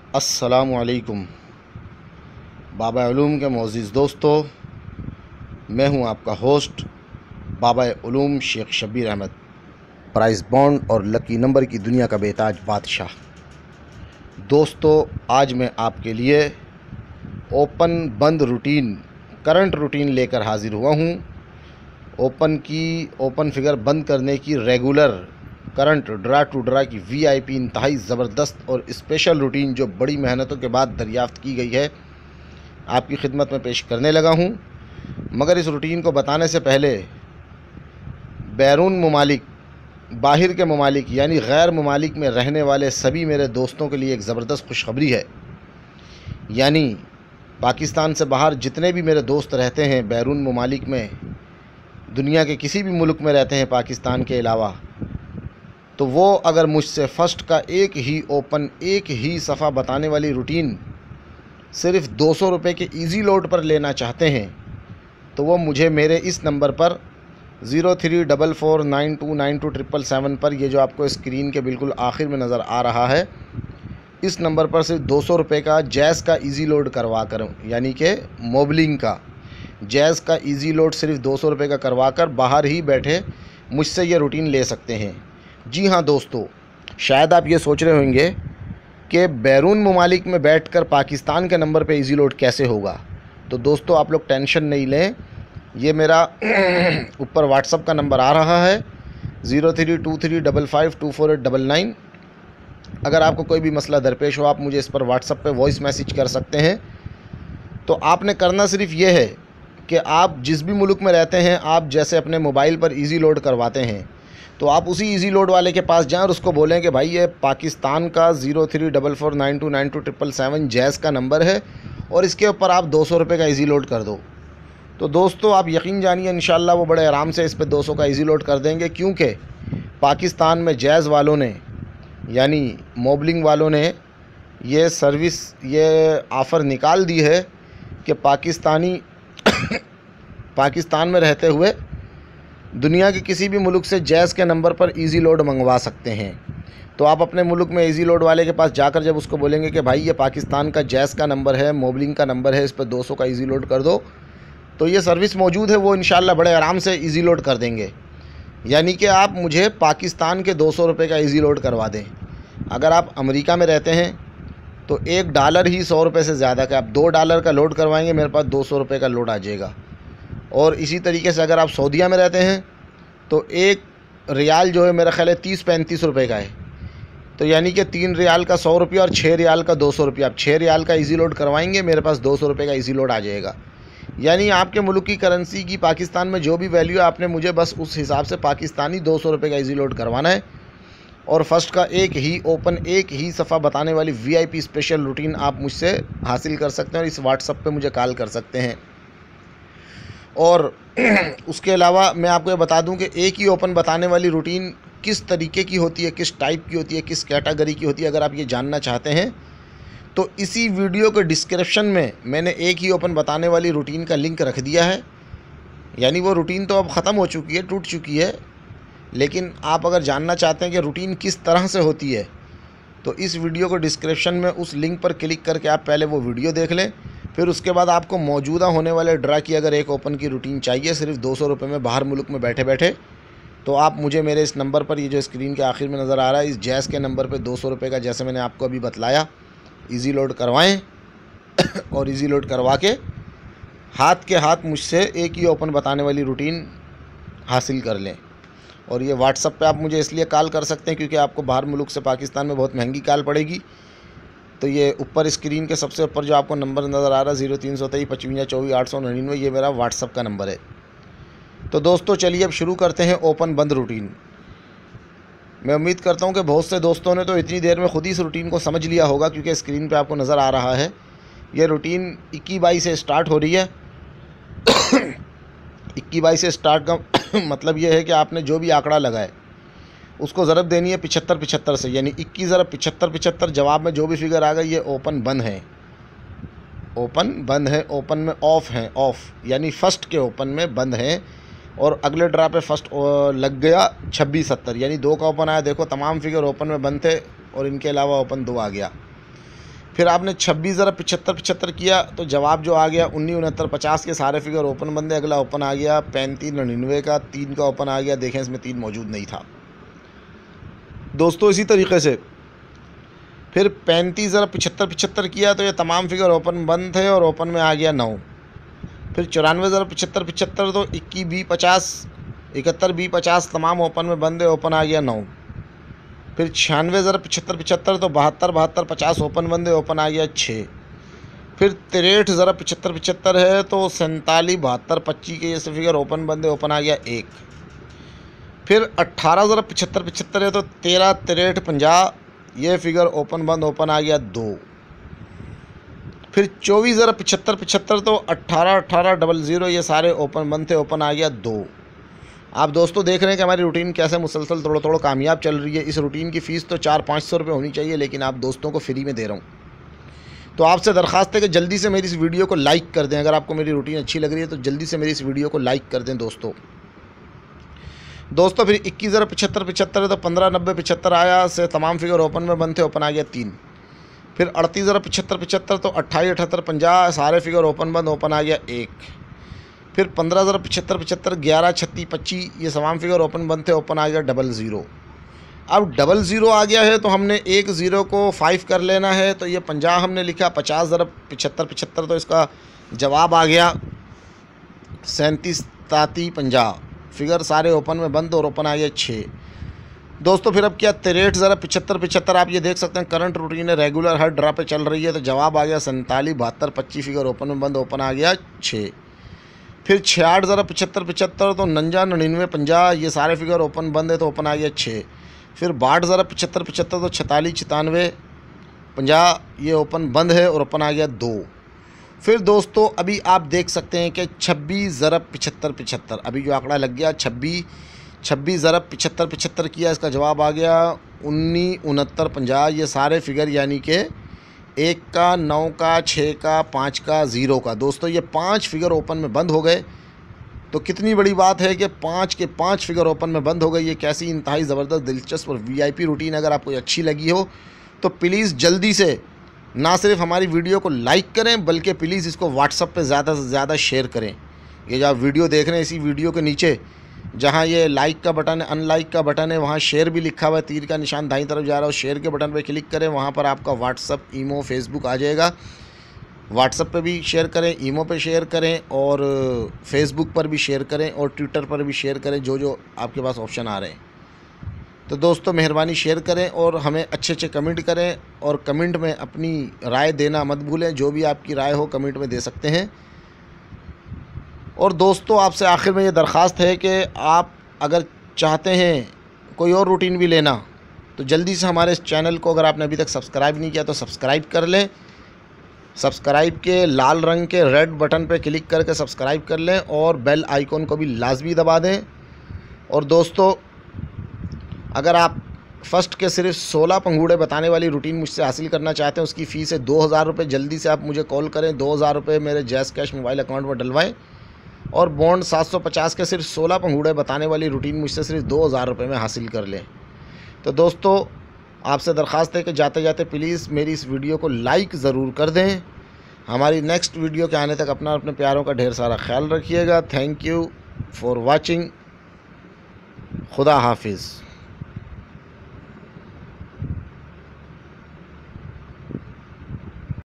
अस्सलामुअलैकुम बाबा उलूम के मोअज़्ज़िज़ दोस्तों, मैं हूं आपका होस्ट बाबा उलूम शेख शब्बीर अहमद, प्राइज़बॉन्ड और लकी नंबर की दुनिया का बेताज बादशाह। दोस्तों, आज मैं आपके लिए ओपन बंद रूटीन, करंट रूटीन लेकर हाज़िर हुआ हूं। ओपन फिगर बंद करने की regular current draw to draw की वीआईपी इंतहाई ज़बरदस्त और स्पेशल रूटीन जो बड़ी मेहनतों के बाद दरियाफ़्त की गई है, आपकी खिदमत में पेश करने लगा हूं। मगर इस रूटीन को बताने से पहले बैरून ममालिक, बाहर के ममालिक यानी गैर ममालिक में रहने वाले सभी मेरे दोस्तों के लिए एक ज़बरदस्त खुशखबरी है। यानी पाकिस्तान से बाहर जितने भी मेरे दोस्त रहते हैं, बैरून ममालिक में, दुनिया के किसी भी मुल्क में रहते हैं पाकिस्तान के अलावा, तो वो अगर मुझसे फ़र्स्ट का एक ही ओपन, एक ही सफ़ा बताने वाली रूटीन सिर्फ़ 200 रुपये के इजी लोड पर लेना चाहते हैं, तो वो मुझे मेरे इस नंबर पर 0344929277 पर, ये जो आपको स्क्रीन के बिल्कुल आखिर में नज़र आ रहा है, इस नंबर पर सिर्फ 200 रुपये का जैज़ का इजी लोड करवा कर, यानी कि मोबलिंग का जैज़ का इजी लोड सिर्फ 200 रुपये का करवा कर बाहर ही बैठे मुझसे ये रूटीन ले सकते हैं। जी हाँ दोस्तों, शायद आप ये सोच रहे होंगे कि बैरून ममालिक में बैठकर पाकिस्तान के नंबर पे इजी लोड कैसे होगा। तो दोस्तों, आप लोग टेंशन नहीं लें, ये मेरा ऊपर व्हाट्सअप का नंबर आ रहा है 0323552489। अगर आपको कोई भी मसला दरपेश हो, आप मुझे इस पर व्हाट्सअप पे वॉइस मैसेज कर सकते हैं। तो आपने करना सिर्फ ये है कि आप जिस भी मुल्क में रहते हैं, आप जैसे अपने मोबाइल पर इजी लोड करवाते हैं, तो आप उसी इजी लोड वाले के पास जाएं और उसको बोलें कि भाई ये पाकिस्तान का 0344929277 जैज़ का नंबर है और इसके ऊपर आप 200 रुपये का इजी लोड कर दो। तो दोस्तों, आप यकीन जानिए इंशाल्लाह वो बड़े आराम से इस पे 200 का इजी लोड कर देंगे, क्योंकि पाकिस्तान में जैज़ वालों ने, यानी मोबलिंग वालों ने ये सर्विस, ये ऑफ़र निकाल दी है कि पाकिस्तान में रहते हुए दुनिया के किसी भी मुल्क से जैज़ के नंबर पर इजी लोड मंगवा सकते हैं। तो आप अपने मुल्क में इजी लोड वाले के पास जाकर जब उसको बोलेंगे कि भाई ये पाकिस्तान का जैज़ का नंबर है, मोबलिंग का नंबर है, इस पर 200 का इजी लोड कर दो, तो ये सर्विस मौजूद है, वो इंशाल्लाह बड़े आराम से इजी लोड कर देंगे। यानी कि आप मुझे पाकिस्तान के 200 रुपये का इजी लोड करवा दें। अगर आप अमेरिका में रहते हैं तो $1 ही 100 रुपये से ज़्यादा का, आप $2 का लोड करवाएंगे, मेरे पास 200 रुपये का लोड आ जाएगा। और इसी तरीके से अगर आप सऊदीया में रहते हैं तो 1 रियाल जो है मेरा ख्याल है 30-35 रुपये का है। तो यानी कि 3 रियाल का 100 रुपया और 6 रियाल का 200 रुपया। आप 6 रियाल का इजी लोड करवाएंगे, मेरे पास 200 रुपये का इजी लोड आ जाएगा। यानी आपके मुल्क की करेंसी की पाकिस्तान में जो भी वैल्यू है, आपने मुझे बस उस हिसाब से पाकिस्तानी 200 रुपये का इजी लोड करवाना है। और फर्स्ट का एक ही ओपन, एक ही सफ़ा बताने वाली वीआईपी स्पेशल रूटीन आप मुझसे हासिल कर सकते हैं और इस व्हाट्सएप पे मुझे कॉल कर सकते हैं। और उसके अलावा मैं आपको ये बता दूं कि एक ही ओपन बताने वाली रूटीन किस तरीके की होती है, किस टाइप की होती है, किस कैटेगरी की होती है, अगर आप ये जानना चाहते हैं तो इसी वीडियो के डिस्क्रिप्शन में मैंने एक ही ओपन बताने वाली रूटीन का लिंक रख दिया है। यानी वो रूटीन तो अब ख़त्म हो चुकी है, टूट चुकी है, लेकिन आप अगर जानना चाहते हैं कि रूटीन किस तरह से होती है, तो इस वीडियो को डिस्क्रिप्शन में उस लिंक पर क्लिक करके आप पहले वो वीडियो देख लें। फिर उसके बाद आपको मौजूदा होने वाले ड्रा की अगर एक ओपन की रूटीन चाहिए सिर्फ 200 रुपये में बाहर मुल्क में बैठे बैठे, तो आप मुझे मेरे इस नंबर पर, ये जो स्क्रीन के आखिर में नज़र आ रहा है, इस जैज़ के नंबर पर 200 रुपये का, जैसे मैंने आपको अभी बतलाया, इजी लोड करवाएं और इजी लोड करवा के हाथ के हाथ मुझसे एक ही ओपन बताने वाली रूटीन हासिल कर लें। और ये व्हाट्सअप पे आप मुझे इसलिए कॉल कर सकते हैं क्योंकि आपको बाहर मुल्क से पाकिस्तान में बहुत महंगी कॉल पड़ेगी। तो ये ऊपर स्क्रीन के सबसे ऊपर जो आपको नंबर नज़र आ रहा है 03235524 ये मेरा व्हाट्सअप का नंबर है। तो दोस्तों, चलिए अब शुरू करते हैं ओपन बंद रूटीन। मैं उम्मीद करता हूं कि बहुत से दोस्तों ने तो इतनी देर में ख़ुद ही इस रूटीन को समझ लिया होगा, क्योंकि स्क्रीन पे आपको नज़र आ रहा है ये रूटीन 21-22 से स्टार्ट हो रही है। 21-22 से स्टार्ट का मतलब ये है कि आपने जो भी आंकड़ा लगाए उसको ज़रब देनी है 75-75 से, यानी 21 ज़रब 75-75। जवाब में जो भी फिगर आ गई ये ओपन बंद है, ओपन बंद है, ओपन में ऑफ़ हैं, ऑफ़ यानी फ़र्स्ट के ओपन में बंद हैं। और अगले ड्रा पे फर्स्ट लग गया 26-70, यानी 2 का ओपन आया। देखो तमाम फिगर ओपन में बंद थे और इनके अलावा ओपन 2 आ गया। फिर आपने 26 ज़रा 75 किया तो जवाब जो आ गया 19, 69, 50 के सारे फिगर ओपन बंदे। अगला ओपन आ गया 35, 99 का 3 का ओपन आ गया। देखें इसमें 3 मौजूद नहीं था दोस्तों। इसी तरीके से फिर 35 ज़रा 75 किया तो ये तमाम फिगर ओपन बंद थे और ओपन में आ गया 9। फिर 94 ज़रा 75 तो 21, 20, 50, 71, 20, 50 तमाम ओपन में बंद है, ओपन आ गया 9। फिर 96 ज़रा 75 तो 72, 50 ओपन बंद है, ओपन आ गया 6। फिर 63 ज़रा 75 है तो 47, 72, 25 के ये फिगर ओपन बंद है, ओपन आ गया 1। फिर 18 ज़रा 75 है तो 13, 63, 50 ये फिगर ओपन बंद, ओपन आ गया 2। फिर 24 ज़रा 75 तो 18, 00 ये सारे ओपन बंद थे, ओपन आ गया 2। आप दोस्तों देख रहे हैं कि हमारी रूटीन कैसे मुसलसल थोड़ा कामयाब चल रही है। इस रूटीन की फ़ीस तो 400-500 रुपये होनी चाहिए, लेकिन आप दोस्तों को फ्री में दे रहा हूँ। तो आपसे दरख्वास्त है कि जल्दी से मेरी इस वीडियो को लाइक कर दें। अगर आपको मेरी रूटीन अच्छी लग रही है तो जल्दी से मेरी इस वीडियो को लाइक कर दें दोस्तों। फिर 21 ज़रा 75 तो 15, 90, 75 आया से तमाम फिगर ओपन में बंद थे, ओपन आ गया 3। फिर 38 ज़रा 75 तो 28, 78, 50 सारे फिगर ओपन बंद, ओपन आ गया 1। फिर 15 ज़रा 75 11, 36, 25 ये तमाम फिगर ओपन बंद थे, ओपन आ गया 00। अब 00 आ गया है तो हमने एक ज़ीरो को 5 कर लेना है, तो ये 50 हमने लिखा। 50 ज़रा 75 तो इसका जवाब आ गया 37, 37, 50 फिगर सारे ओपन में बंद और ओपन आ गया 6 दोस्तों। फिर अब क्या 63 ज़रा 75 आप ये देख सकते हैं करंट रूटीन है, रेगुलर हर ड्रा पे चल रही है, तो जवाब आ गया 47, 72, 25 फिगर ओपन में बंद, ओपन आ गया 6। फिर 66 ज़रा 75 तो 49, 99, 50 ये सारे फिगर ओपन बंद है, तो ओपन आ गया 6। फिर 62 ज़रा 75 तो 46, 96, 50 ये ओपन बंद है और ओपन आ गया 2। फिर दोस्तों अभी आप देख सकते हैं कि 26 ज़रा 75 अभी जो आंकड़ा लग गया 26 ज़रा 75 किया, इसका जवाब आ गया 19, 69, 50 ये सारे फिगर यानी कि 1 का, 9 का, 6 का, 5 का, 0 का। दोस्तों ये 5 फिगर ओपन में बंद हो गए, तो कितनी बड़ी बात है कि 5 के 5 फिगर ओपन में बंद हो गई। ये कैसी इंतहाई ज़बरदस्त, दिलचस्प और VIP रूटीन अगर आपको अच्छी लगी हो तो प्लीज़ जल्दी से ना सिर्फ हमारी वीडियो को लाइक करें बल्कि प्लीज़ इसको व्हाट्सएप पे ज़्यादा से ज़्यादा शेयर करें। ये जो आप वीडियो देख रहे हैं इसी वीडियो के नीचे जहाँ ये लाइक का बटन है, अनलाइक का बटन है, वहाँ शेयर भी लिखा हुआ है, तीर का निशान दाईं तरफ जा रहा है, शेयर के बटन पे क्लिक करें, वहाँ पर आपका व्हाट्सएप, ईमो, फेसबुक आ जाएगा। व्हाट्सएप पे भी शेयर करें, ईमो पे शेयर करें और फेसबुक पर भी शेयर करें और ट्विटर पर भी शेयर करें, जो आपके पास ऑप्शन आ रहे हैं। तो दोस्तों मेहरबानी शेयर करें और हमें अच्छे कमेंट करें और कमेंट में अपनी राय देना मत भूलें। जो भी आपकी राय हो कमेंट में दे सकते हैं। और दोस्तों आपसे आखिर में ये दरख्वास्त है कि आप अगर चाहते हैं कोई और रूटीन भी लेना तो जल्दी से हमारे इस चैनल को अगर आपने अभी तक सब्सक्राइब नहीं किया तो सब्सक्राइब कर लें। सब्सक्राइब के लाल रंग के रेड बटन पर क्लिक करके सब्सक्राइब कर लें और बेल आइकॉन को भी लाजमी दबा दें। और दोस्तों अगर आप फ़र्स्ट के सिर्फ 16 पंगूड़े बताने वाली रूटीन मुझसे हासिल करना चाहते हैं, उसकी फ़ीस है 2000 रुपये। जल्दी से आप मुझे कॉल करें, 2000 रुपये मेरे जैज़ कैश मोबाइल अकाउंट में डलवाएं। और बॉन्ड 750 के सिर्फ 16 पंगूड़े बताने वाली रूटीन मुझसे सिर्फ 2000 रुपये में हासिल कर लें। तो दोस्तों आपसे दरख्वास्त है कि जाते जाते प्लीज़ मेरी इस वीडियो को लाइक ज़रूर कर दें। हमारी नेक्स्ट वीडियो के आने तक अपना अपने प्यारों का ढेर सारा ख्याल रखिएगा। Thank you for watching. खुदा हाफिज़।